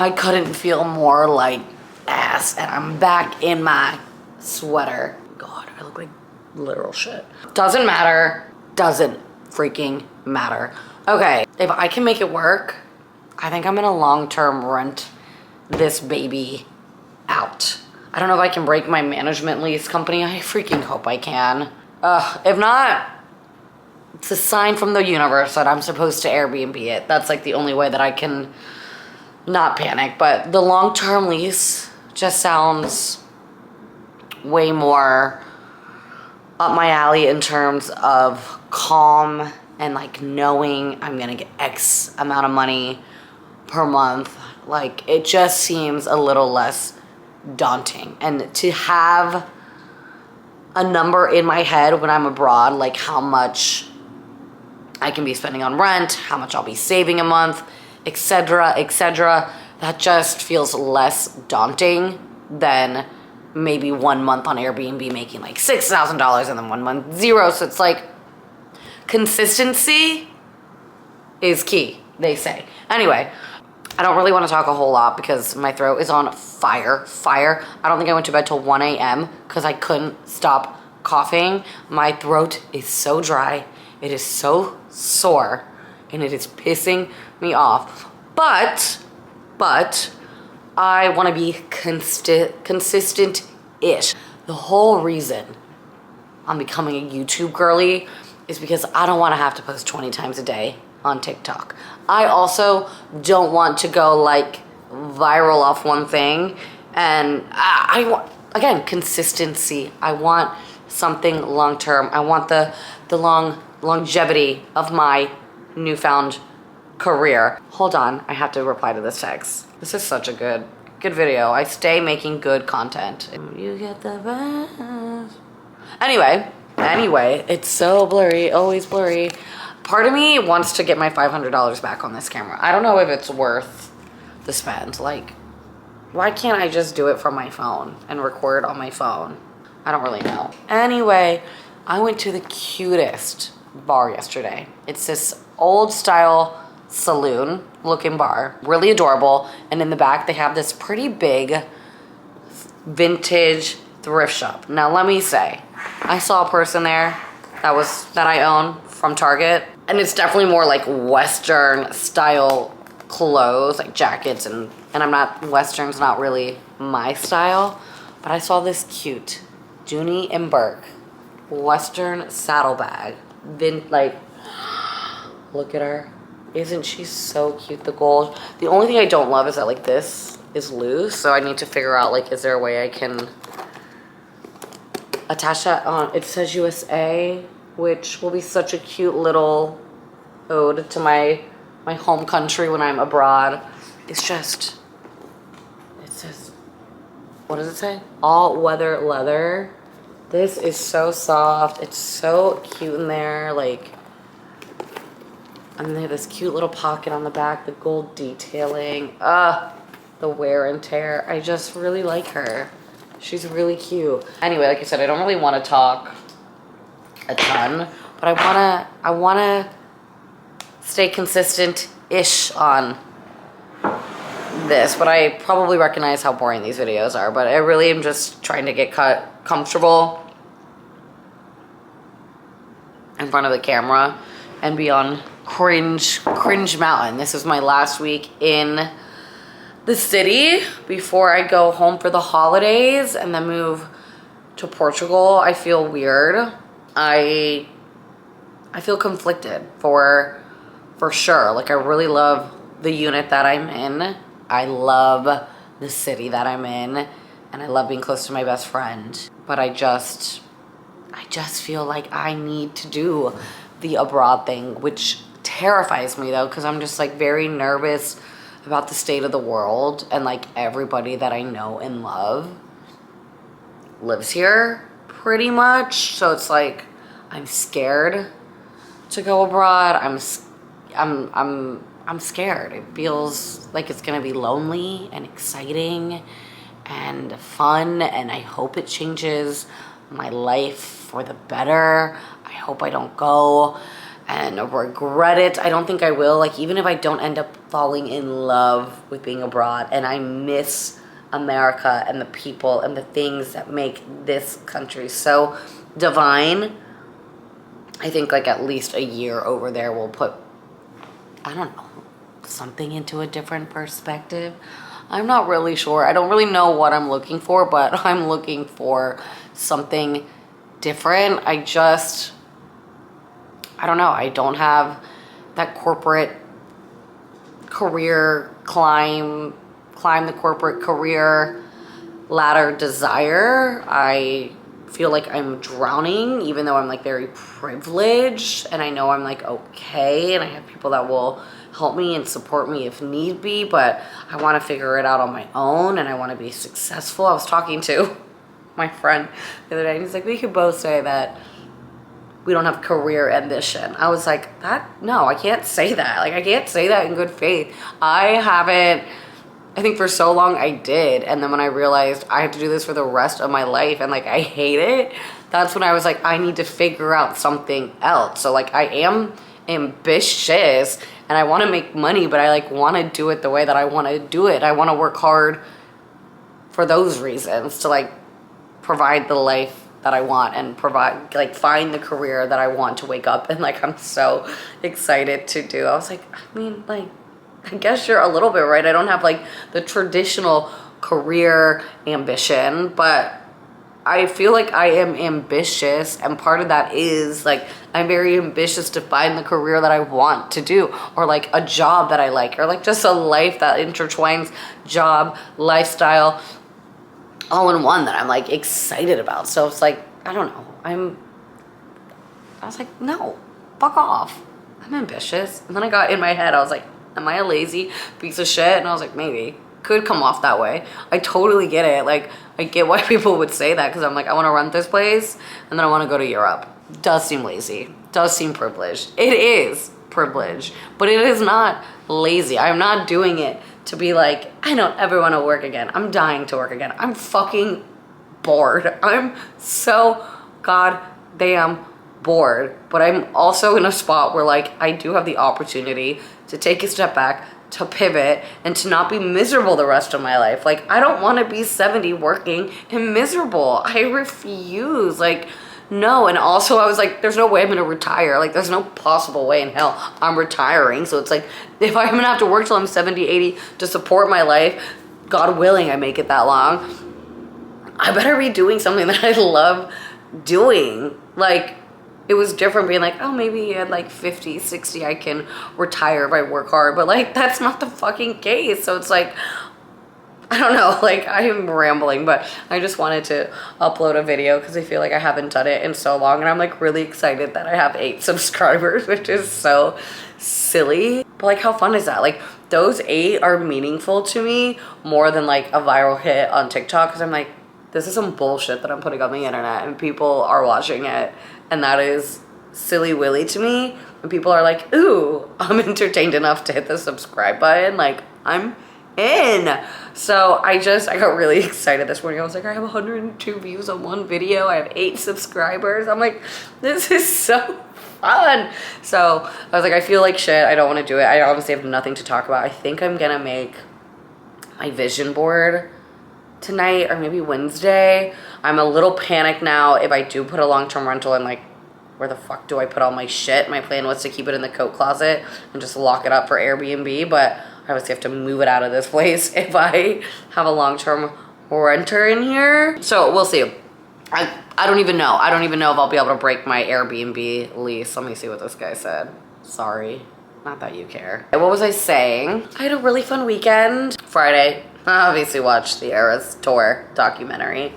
I couldn't feel more like ass, and I'm back in my sweater. God, I look like literal shit. Doesn't matter. Doesn't freaking matter. Okay, if I can make it work, I think I'm gonna long-term rent this baby out. I don't know if I can break my management lease company. I freaking hope I can. If not, it's a sign from the universe that I'm supposed to Airbnb it. That's like the only way that I can not panic. But the long-term lease just sounds way more up my alley in terms of calm and like knowing I'm gonna get X amount of money per month. Like, it just seems a little less daunting. And to have a number in my head when I'm abroad, like how much I can be spending on rent, how much I'll be saving a month, etc., etc., that just feels less daunting than maybe 1 month on Airbnb making like $6,000 and then 1 month zero. So it's like, consistency is key, they say. Anyway, I don't really want to talk a whole lot because my throat is on fire. I don't think I went to bed till 1 a.m. because I couldn't stop coughing. My throat is so dry. It is so sore and it is pissing me off. But I want to be consistent-ish. The whole reason I'm becoming a YouTube girly is because I don't want to have to post 20 times a day on TikTok. I also don't want to go like viral off one thing, and I want, again, consistency. I want something long-term. I want the longevity of my newfound career. Hold on, I have to reply to this text. This is such a good video. I stay making good content. You get the best. Anyway, it's so blurry, always blurry. Part of me wants to get my $500 back on this camera. I don't know if it's worth the spend. Like, why can't I just do it from my phone and record on my phone? I don't really know. Anyway, I went to the cutest bar yesterday. It's this old style saloon looking bar, really adorable. And in the back, they have this pretty big vintage thrift shop. Now, let me say, I saw a person there that I own from Target, and it's definitely more like Western style clothes, like jackets, and Western's not really my style, but I saw this cute Dooney and Burke Western saddlebag. Like, look at her. Isn't she so cute? The gold. The only thing I don't love is that like this is loose, so I need to figure out like, is there a way I can attach that on? It says USA, which will be such a cute little ode to my home country when I'm abroad. It says, what does it say? All weather leather. This is so soft. It's so cute in there. Like, and they have this cute little pocket on the back, the gold detailing. The wear and tear. I just really like her. She's really cute. Anyway, like I said, I don't really want to talk a ton, but I wanna stay consistent-ish on this, but I probably recognize how boring these videos are, but I really am just trying to get comfortable in front of the camera and be on cringe mountain. This is my last week in the city before I go home for the holidays and then move to Portugal. I feel weird. I feel conflicted for sure. Like, I really love the unit that I'm in. I love the city that I'm in, and I love being close to my best friend. But I just feel like I need to do the abroad thing, which terrifies me though, because I'm just like very nervous about the state of the world, and like everybody that I know and love lives here pretty much. So it's like, I'm scared to go abroad. I'm scared. It feels like it's gonna be lonely and exciting and fun, and I hope it changes my life for the better. I hope I don't go and regret it. I don't think I will. Like, even if I don't end up falling in love with being abroad and I miss America and the people and the things that make this country so divine, I think like at least a year over there will put, I don't know, something into a different perspective. I'm not really sure. I don't really know what I'm looking for, but I'm looking for something different. I don't know. I don't have that corporate career climb the corporate career ladder desire. I feel like I'm drowning, even though I'm like very privileged and I know I'm like okay and I have people that will help me and support me if need be, but I want to figure it out on my own and I want to be successful. I was talking to my friend the other day and he's like, we could both say that we don't have career ambition. I was like, no, I can't say that. Like, I can't say that in good faith. I think for so long I did. And then when I realized I have to do this for the rest of my life and like I hate it, that's when I was like, I need to figure out something else. So like I am ambitious and I want to make money, but I like want to do it the way that I want to do it. I want to work hard for those reasons to like provide the life that I want and provide, like find the career that I want to wake up and like I'm so excited to do. I was like, I mean, like, I guess you're a little bit right. I don't have like the traditional career ambition, but I feel like I am ambitious, and part of that is like I'm very ambitious to find the career that I want to do, or like a job that I like, or like just a life that intertwines job, lifestyle, all in one that I'm like excited about. So it's like, I don't know. I was like, no, fuck off. I'm ambitious. And then I got in my head, I was like, am I a lazy piece of shit? And I was like, maybe. Could come off that way. I totally get it. Like, I get why people would say that, because I'm like, I want to run this place and then I want to go to Europe. Does seem lazy. Does seem privileged. It is privileged, but it is not lazy. I'm not doing it to be like, I don't ever want to work again. I'm dying to work again. I'm fucking bored. I'm so goddamn bored. But I'm also in a spot where like I do have the opportunity to take a step back, to pivot, and to not be miserable the rest of my life. Like, I don't want to be 70 working and miserable. I refuse. Like, no. And also I was like, there's no way I'm gonna retire. Like, there's no possible way in hell I'm retiring. So it's like, if I'm gonna have to work till I'm 70, 80 to support my life, God willing I make it that long, I better be doing something that I love doing. Like, it was different being like, oh, maybe at like 50, 60, I can retire if I work hard. But like, that's not the fucking case. So it's like, I don't know, like I am rambling, but I just wanted to upload a video because I feel like I haven't done it in so long. And I'm like really excited that I have 8 subscribers, which is so silly. But like, how fun is that? Like, those 8 are meaningful to me more than like a viral hit on TikTok, because I'm like, this is some bullshit that I'm putting on the internet and people are watching it. And that is silly willy to me. And people are like, ooh, I'm entertained enough to hit the subscribe button. Like, I'm in. So I got really excited this morning. I was like, I have 102 views on one video. I have 8 subscribers. I'm like, this is so fun. So I was like, I feel like shit. I don't want to do it. I honestly have nothing to talk about. I think I'm going to make my vision board tonight or maybe Wednesday. I'm a little panicked now if I do put a long-term rental and like, where the fuck do I put all my shit? My plan was to keep it in the coat closet and just lock it up for Airbnb, but I obviously have to move it out of this place if I have a long-term renter in here. So we'll see. I don't even know. I don't even know if I'll be able to break my Airbnb lease. Let me see what this guy said. Sorry. Not that you care. What was I saying? I had a really fun weekend. Friday, I obviously watched the Eras Tour documentary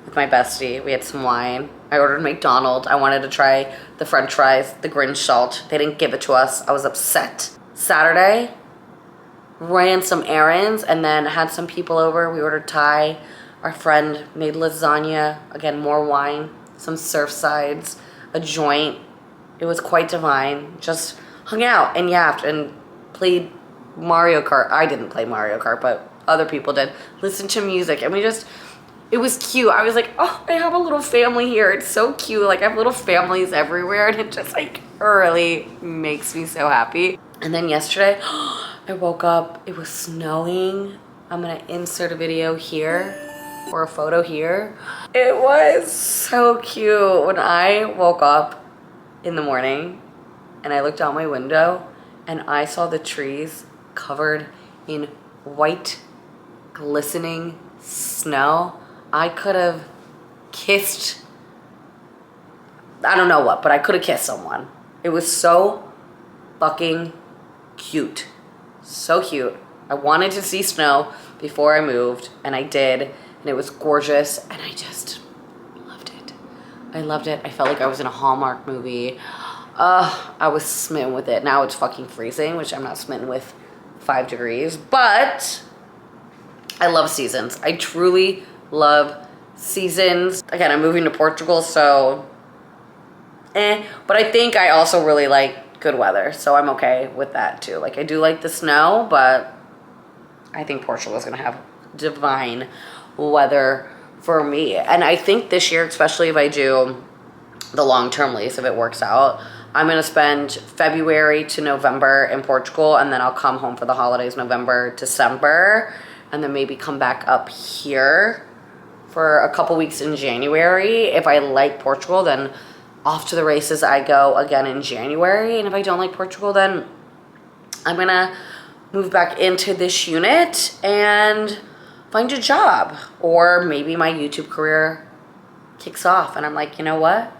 with my bestie. We had some wine. I ordered McDonald's. I wanted to try the french fries, the Grinch salt. They didn't give it to us. I was upset. Saturday, ran some errands and then had some people over. We ordered Thai. Our friend made lasagna. Again, more wine, some Surfsides, a joint. It was quite divine. Just hung out and yapped and played Mario Kart. I didn't play Mario Kart, but other people did. Listened to music, and it was cute. I was like, oh, I have a little family here. It's so cute. Like, I have little families everywhere, and it just like really makes me so happy. And then yesterday, I woke up, it was snowing. I'm gonna insert a video here or a photo here. It was so cute. When I woke up in the morning and I looked out my window and I saw the trees covered in white, glistening snow, I could have kissed, I don't know what, but I could have kissed someone. It was so fucking cute. So cute. I wanted to see snow before I moved, and I did, and it was gorgeous, and I just loved it. I loved it. I felt like I was in a Hallmark movie. I was smitten with it. Now it's fucking freezing, which I'm not smitten with 5 degrees, but I love seasons. I truly love seasons. Again, I'm moving to Portugal, so but I think I also really like good weather, so I'm okay with that too. Like, I do like the snow, but I think Portugal is gonna have divine weather for me. And I think this year, especially if I do the long-term lease, if it works out, I'm gonna spend February to November in Portugal, and then I'll come home for the holidays, November, December, and then maybe come back up here for a couple weeks in January. If I like Portugal, then off to the races I go again in January. And if I don't like Portugal, then I'm gonna move back into this unit and find a job. Or maybe my YouTube career kicks off and I'm like, you know what?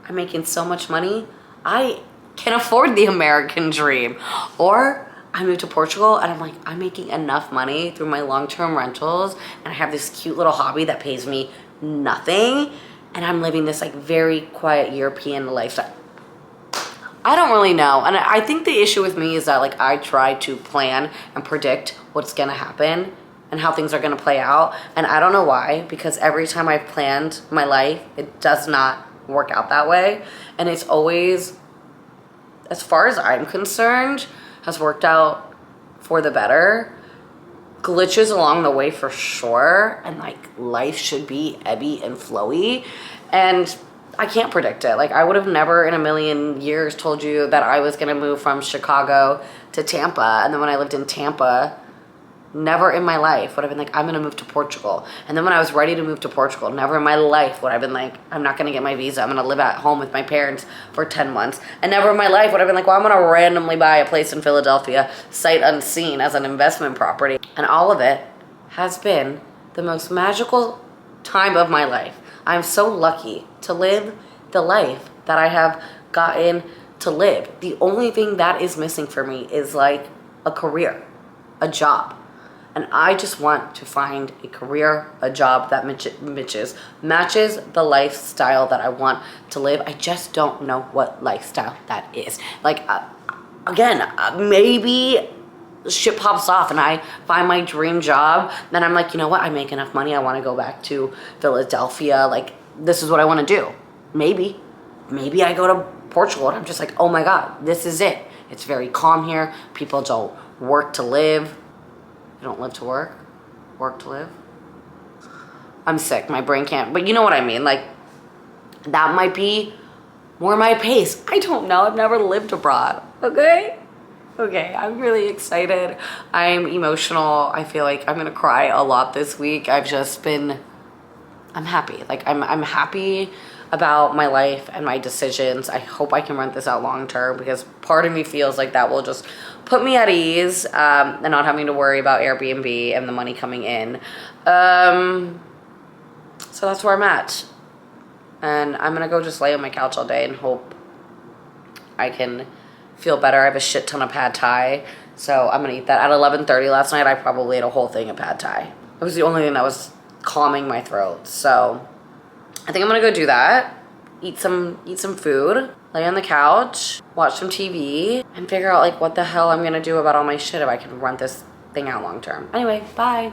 I'm making so much money, I can afford the American dream. Or I moved to Portugal and I'm like, I'm making enough money through my long-term rentals and I have this cute little hobby that pays me nothing, and I'm living this like very quiet European lifestyle. I don't really know. And I think the issue with me is that like I try to plan and predict what's gonna happen and how things are gonna play out. And I don't know why, because every time I've planned my life, it does not work out that way. And it's always, as far as I'm concerned, has worked out for the better. Glitches along the way for sure, and like life should be ebby and flowy, and I can't predict it. Like, I would have never in a million years told you that I was gonna move from Chicago to Tampa, and then when I lived in Tampa, never in my life would have been like, I'm gonna move to Portugal. And then when I was ready to move to Portugal, never in my life would I have been like, I'm not gonna get my visa, I'm gonna live at home with my parents for 10 months. And never in my life would I have been like, well, I'm gonna randomly buy a place in Philadelphia, sight unseen, as an investment property. And all of it has been the most magical time of my life. I'm so lucky to live the life that I have gotten to live. The only thing that is missing for me is like a career, a job. And I just want to find a career, a job that matches the lifestyle that I want to live. I just don't know what lifestyle that is. Like, again, maybe shit pops off and I find my dream job. Then I'm like, you know what? I make enough money. I want to go back to Philadelphia. Like, this is what I want to do. Maybe I go to Portugal and I'm just like, oh my God, this is it. It's very calm here. People don't work to live. You don't live to work, work to live. I'm sick, my brain can't, but you know what I mean. Like, that might be more my pace. I don't know, I've never lived abroad, okay? Okay, I'm really excited. I'm emotional. I feel like I'm gonna cry a lot this week. I'm happy. Like, I'm happy about my life and my decisions. I hope I can rent this out long term, because part of me feels like that will just put me at ease, and not having to worry about Airbnb and the money coming in. So that's where I'm at. And I'm gonna go just lay on my couch all day and hope I can feel better. I have a shit ton of pad thai, so I'm gonna eat that. At 11:30 last night, I probably ate a whole thing of pad thai. It was the only thing that was calming my throat. So I think I'm gonna go do that, eat some food, lay on the couch, watch some TV, and figure out like what the hell I'm gonna do about all my shit if I can rent this thing out long term. Anyway, bye.